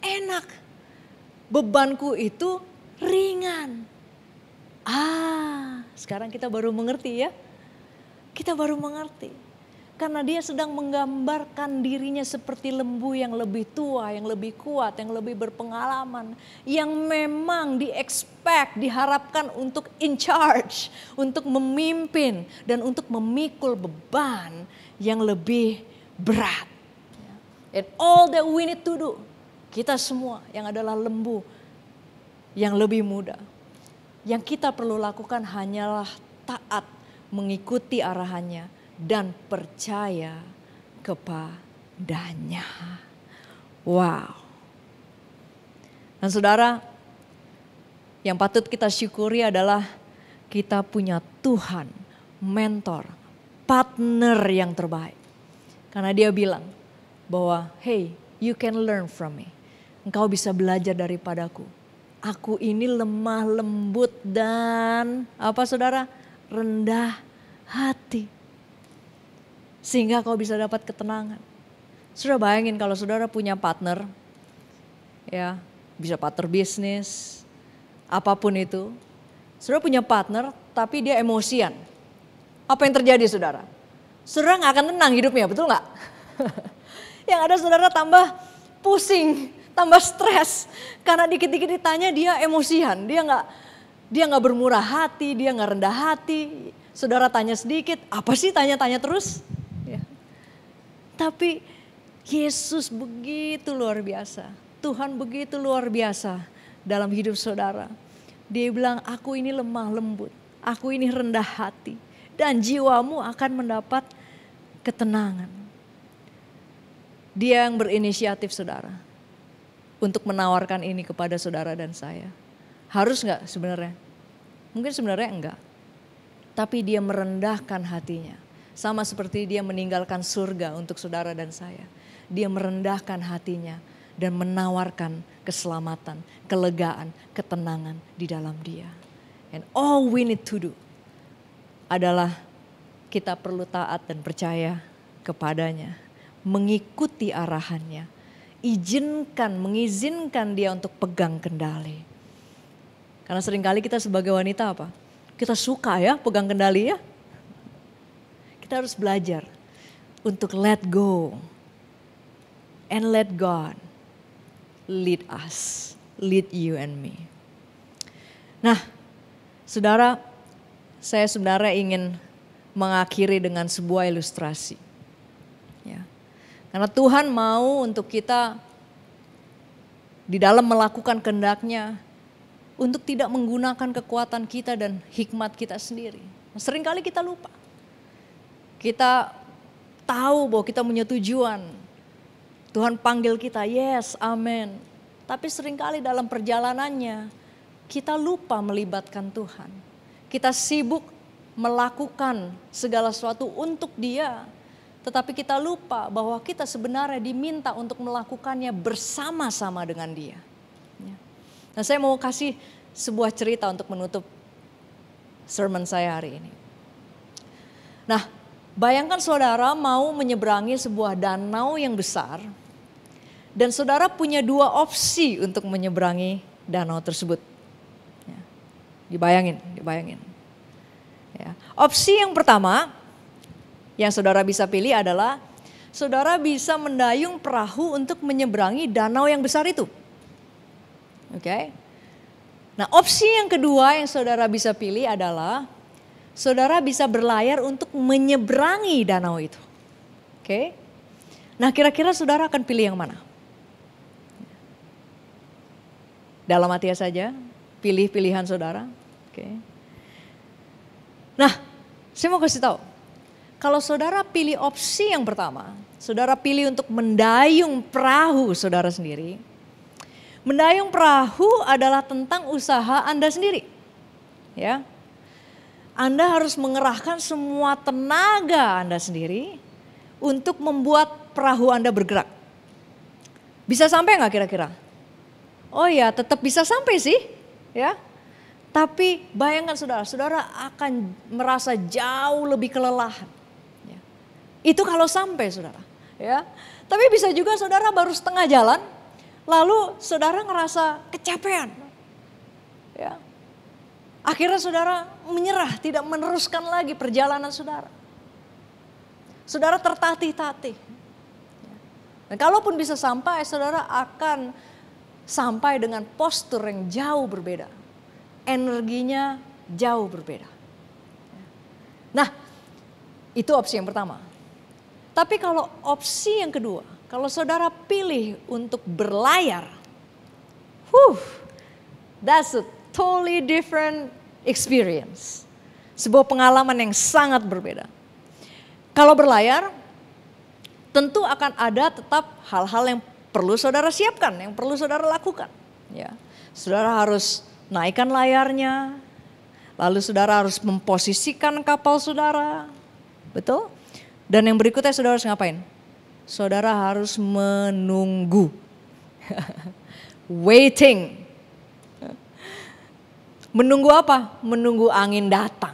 enak, bebanku itu ringan. Sekarang kita baru mengerti ya. Kita baru mengerti. Karena dia sedang menggambarkan dirinya seperti lembu yang lebih tua, yang lebih kuat, yang lebih berpengalaman. Yang memang diharapkan untuk in charge, untuk memimpin dan untuk memikul beban yang lebih berat. And all that we need to do, kita semua yang adalah lembu yang lebih muda, yang kita perlu lakukan hanyalah taat, mengikuti arahannya dan percaya kepadanya. Wow. Dan saudara, yang patut kita syukuri adalah kita punya Tuhan, mentor, partner yang terbaik. Karena dia bilang bahwa, hey, you can learn from me. Engkau bisa belajar daripadaku. Aku ini lemah lembut dan apa saudara? Rendah hati. Sehingga kau bisa dapat ketenangan. Saudara bayangin kalau saudara punya partner, ya bisa partner bisnis, apapun itu. Saudara punya partner tapi dia emosian. Apa yang terjadi saudara? Saudara gak akan tenang hidupnya, betul gak? Yang ada saudara tambah pusing, tambah stres. Karena dikit-dikit ditanya dia emosian, dia gak bermurah hati, dia gak rendah hati. Saudara tanya sedikit, apa sih tanya-tanya terus? Ya. Tapi Yesus begitu luar biasa. Tuhan begitu luar biasa dalam hidup saudara. Dia bilang, aku ini lemah lembut, aku ini rendah hati. Dan jiwamu akan mendapat ketenangan. Dia yang berinisiatif saudara. Untuk menawarkan ini kepada saudara dan saya. Harus gak sebenarnya? Mungkin sebenarnya enggak. Tapi dia merendahkan hatinya. Sama seperti dia meninggalkan surga untuk saudara dan saya. Dia merendahkan hatinya dan menawarkan keselamatan, kelegaan, ketenangan di dalam dia. And all we need to do adalah kita perlu taat dan percaya kepadanya. Mengikuti arahannya. Mengizinkan dia untuk pegang kendali. Karena seringkali kita sebagai wanita apa? Kita suka ya pegang kendali ya. Kita harus belajar untuk let go and let God lead us, lead you and me. Nah, saudara, saya sebenarnya ingin mengakhiri dengan sebuah ilustrasi. Ya. Karena Tuhan mau untuk kita di dalam melakukan kehendak-Nya untuk tidak menggunakan kekuatan kita dan hikmat kita sendiri. Seringkali kita lupa. Kita tahu bahwa kita punya tujuan. Tuhan panggil kita, yes, amin. Tapi seringkali dalam perjalanannya kita lupa melibatkan Tuhan. Kita sibuk melakukan segala sesuatu untuk Dia. Tetapi kita lupa bahwa kita sebenarnya diminta untuk melakukannya bersama-sama dengan Dia. Nah, saya mau kasih sebuah cerita untuk menutup sermon saya hari ini. Nah, bayangkan saudara mau menyeberangi sebuah danau yang besar dan saudara punya dua opsi untuk menyeberangi danau tersebut. Ya, dibayangin. Ya. Opsi yang pertama yang saudara bisa pilih adalah saudara bisa mendayung perahu untuk menyeberangi danau yang besar itu. Oke. Nah, opsi yang kedua yang saudara bisa pilih adalah saudara bisa berlayar untuk menyeberangi danau itu. Oke. Nah, kira-kira saudara akan pilih yang mana? Dalam hati saja, pilih pilihan saudara. Oke. Nah, saya mau kasih tahu. Kalau saudara pilih opsi yang pertama, saudara pilih untuk mendayung perahu saudara sendiri. Mendayung perahu adalah tentang usaha Anda sendiri. Ya. Anda harus mengerahkan semua tenaga Anda sendiri untuk membuat perahu Anda bergerak. Bisa sampai nggak kira-kira? Oh ya, tetap bisa sampai sih, ya. Tapi bayangkan saudara akan merasa jauh lebih kelelahan. Ya. Itu kalau sampai saudara, ya. Tapi bisa juga saudara baru setengah jalan, lalu saudara ngerasa kecapean, ya. Akhirnya saudara menyerah, tidak meneruskan lagi perjalanan saudara. Saudara tertatih-tatih. Dan kalaupun bisa sampai, saudara akan sampai dengan postur yang jauh berbeda. Energinya jauh berbeda. Nah, itu opsi yang pertama. Tapi kalau opsi yang kedua, kalau saudara pilih untuk berlayar, that's a totally different experience. Sebuah pengalaman yang sangat berbeda. Kalau berlayar, tentu akan ada tetap hal-hal yang perlu saudara siapkan, yang perlu saudara lakukan. Ya, saudara harus naikkan layarnya, lalu saudara harus memposisikan kapal saudara, betul? Dan yang berikutnya saudara harus ngapain? Saudara harus menunggu, waiting. Menunggu apa? Menunggu angin datang.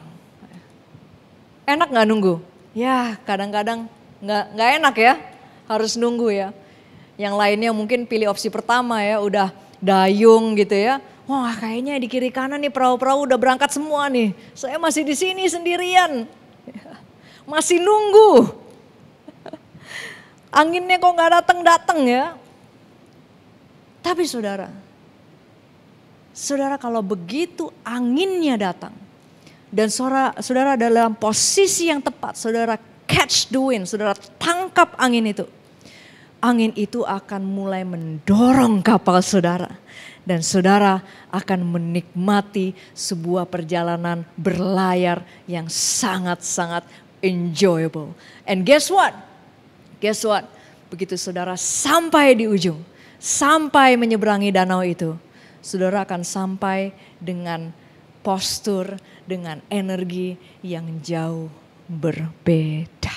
Enak nggak nunggu? Ya kadang-kadang nggak enak ya, harus nunggu ya. Yang lainnya mungkin pilih opsi pertama ya, udah dayung gitu ya. Wah kayaknya di kiri kanan nih perahu-perahu udah berangkat semua nih. Saya masih di sini sendirian. Masih nunggu. Anginnya kok gak datang-datang ya. Tapi saudara kalau begitu anginnya datang. Dan saudara dalam posisi yang tepat, saudara catch the wind, saudara tangkap angin itu. Angin itu akan mulai mendorong kapal saudara. Dan saudara akan menikmati sebuah perjalanan berlayar yang sangat-sangat enjoyable. And guess what? Guess what? Begitu saudara sampai di ujung, sampai menyeberangi danau itu, saudara akan sampai dengan postur, dengan energi yang jauh berbeda.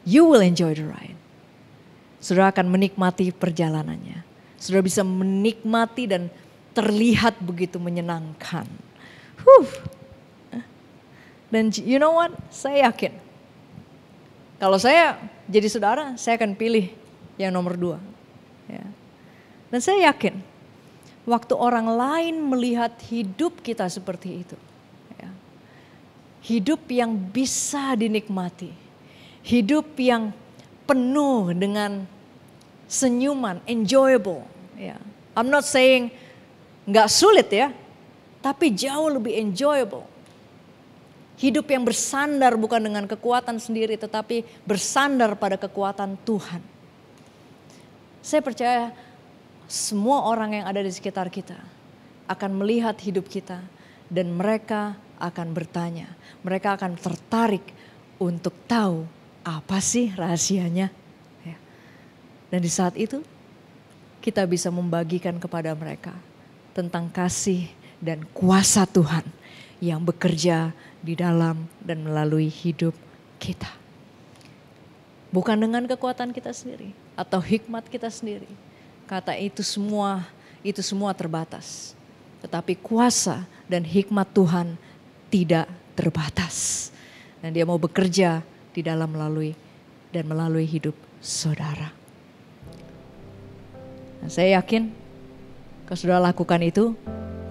You will enjoy the ride. Saudara akan menikmati perjalanannya. Saudara bisa menikmati dan terlihat begitu menyenangkan. Dan you know what? Saya yakin. Kalau saya jadi saudara, saya akan pilih yang nomor 2. Ya. Dan saya yakin waktu orang lain melihat hidup kita seperti itu. Ya. Hidup yang bisa dinikmati. Hidup yang penuh dengan senyuman, enjoyable. Ya. I'm not saying nggak sulit ya, tapi jauh lebih enjoyable. Hidup yang bersandar bukan dengan kekuatan sendiri, tetapi bersandar pada kekuatan Tuhan. Saya percaya semua orang yang ada di sekitar kita akan melihat hidup kita dan mereka akan bertanya. Mereka akan tertarik untuk tahu apa sih rahasianya. Ya. Dan di saat itu kita bisa membagikan kepada mereka tentang kasih dan kuasa Tuhan yang bekerja di dalam dan melalui hidup kita. Bukan dengan kekuatan kita sendiri atau hikmat kita sendiri. Kata itu semua terbatas. Tetapi kuasa dan hikmat Tuhan tidak terbatas. Dan Dia mau bekerja di dalam melalui hidup saudara. Nah, saya yakin kalau saudara lakukan itu,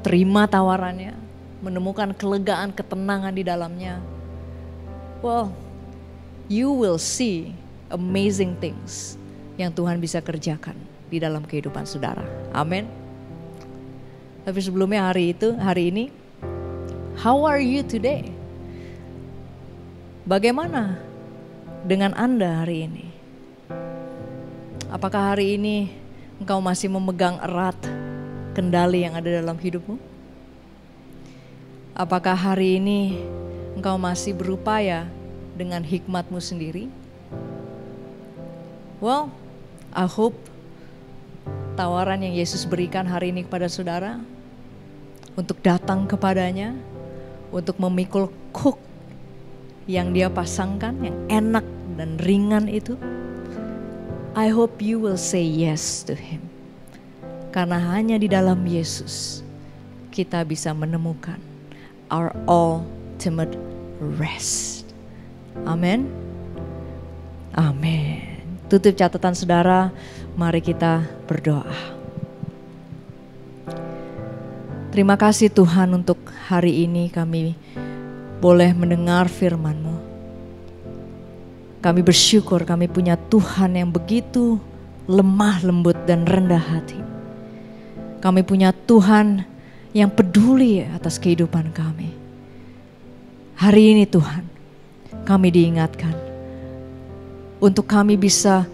terima tawarannya, menemukan kelegaan, ketenangan di dalamnya. Well, you will see amazing things yang Tuhan bisa kerjakan di dalam kehidupan saudara. Amin. Tapi sebelumnya hari ini, how are you today? Bagaimana dengan Anda hari ini? Apakah hari ini engkau masih memegang erat kendali yang ada dalam hidupmu? Apakah hari ini engkau masih berupaya dengan hikmatmu sendiri? Well, I hope tawaran yang Yesus berikan hari ini kepada saudara untuk datang kepadanya, untuk memikul kuk yang Dia pasangkan, yang enak dan ringan itu. I hope you will say yes to Him. Karena hanya di dalam Yesus kita bisa menemukan our ultimate rest. Amin. Amin. Tutup catatan saudara, mari kita berdoa. Terima kasih Tuhan untuk hari ini kami boleh mendengar firman-Mu. Kami bersyukur kami punya Tuhan yang begitu lemah lembut dan rendah hati. Kami punya Tuhan yang peduli atas kehidupan kami. Hari ini Tuhan, kami diingatkan untuk kami bisa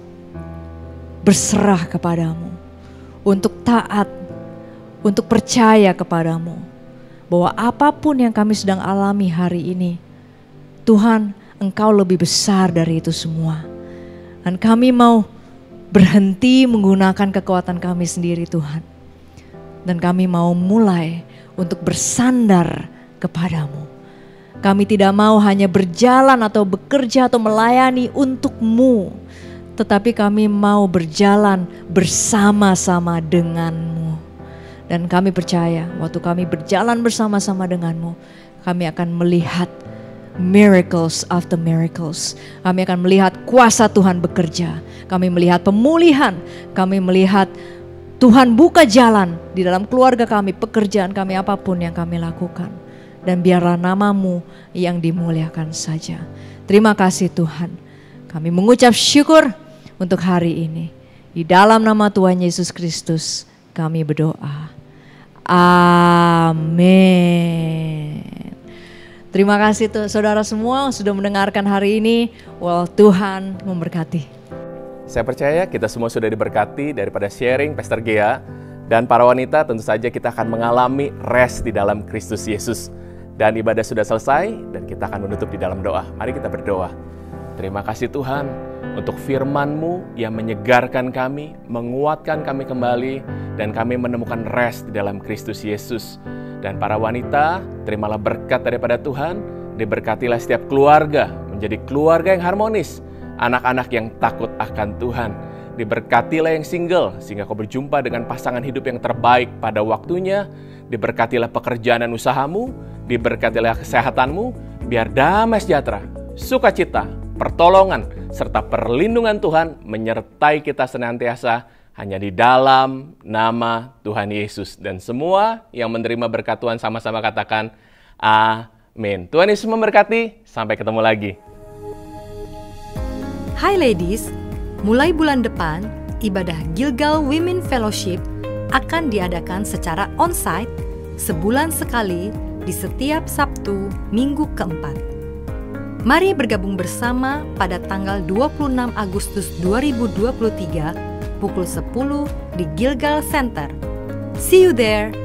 berserah kepadamu, untuk taat, untuk percaya kepadamu, bahwa apapun yang kami sedang alami hari ini, Tuhan, Engkau lebih besar dari itu semua. Dan kami mau berhenti menggunakan kekuatan kami sendiri Tuhan. Dan kami mau mulai untuk bersandar kepadamu. Kami tidak mau hanya berjalan atau bekerja atau melayani untuk-Mu, tetapi kami mau berjalan bersama-sama dengan-Mu. Dan kami percaya waktu kami berjalan bersama-sama dengan-Mu, kami akan melihat miracles after miracles. Kami akan melihat kuasa Tuhan bekerja. Kami melihat pemulihan, kami melihat Tuhan buka jalan di dalam keluarga kami, pekerjaan kami, apapun yang kami lakukan. Dan biarlah nama-Mu yang dimuliakan saja. Terima kasih Tuhan. Kami mengucap syukur untuk hari ini. Di dalam nama Tuhan Yesus Kristus kami berdoa. Amin. Terima kasih saudara semua sudah mendengarkan hari ini. Well, Tuhan memberkati. Saya percaya kita semua sudah diberkati daripada sharing Pastor Gea. Dan para wanita tentu saja kita akan mengalami rest di dalam Kristus Yesus. Dan ibadah sudah selesai dan kita akan menutup di dalam doa. Mari kita berdoa. Terima kasih Tuhan untuk firman-Mu yang menyegarkan kami, menguatkan kami kembali, dan kami menemukan rest di dalam Kristus Yesus. Dan para wanita, terimalah berkat daripada Tuhan, diberkatilah setiap keluarga menjadi keluarga yang harmonis, anak-anak yang takut akan Tuhan. Diberkatilah yang single, sehingga kau berjumpa dengan pasangan hidup yang terbaik pada waktunya. Diberkatilah pekerjaan dan usahamu, diberkatilah kesehatanmu, biar damai sejahtera, sukacita, pertolongan, serta perlindungan Tuhan menyertai kita senantiasa. hanya di dalam nama Tuhan Yesus. Dan semua yang menerima berkat Tuhan sama-sama katakan amin. Tuhan Yesus memberkati, sampai ketemu lagi. Hai ladies, mulai bulan depan, ibadah Gilgal Women Fellowship akan diadakan secara onsite sebulan sekali di setiap Sabtu minggu keempat. Mari bergabung bersama pada tanggal 26 Agustus 2023 pukul 10 di Gilgal Center. See you there!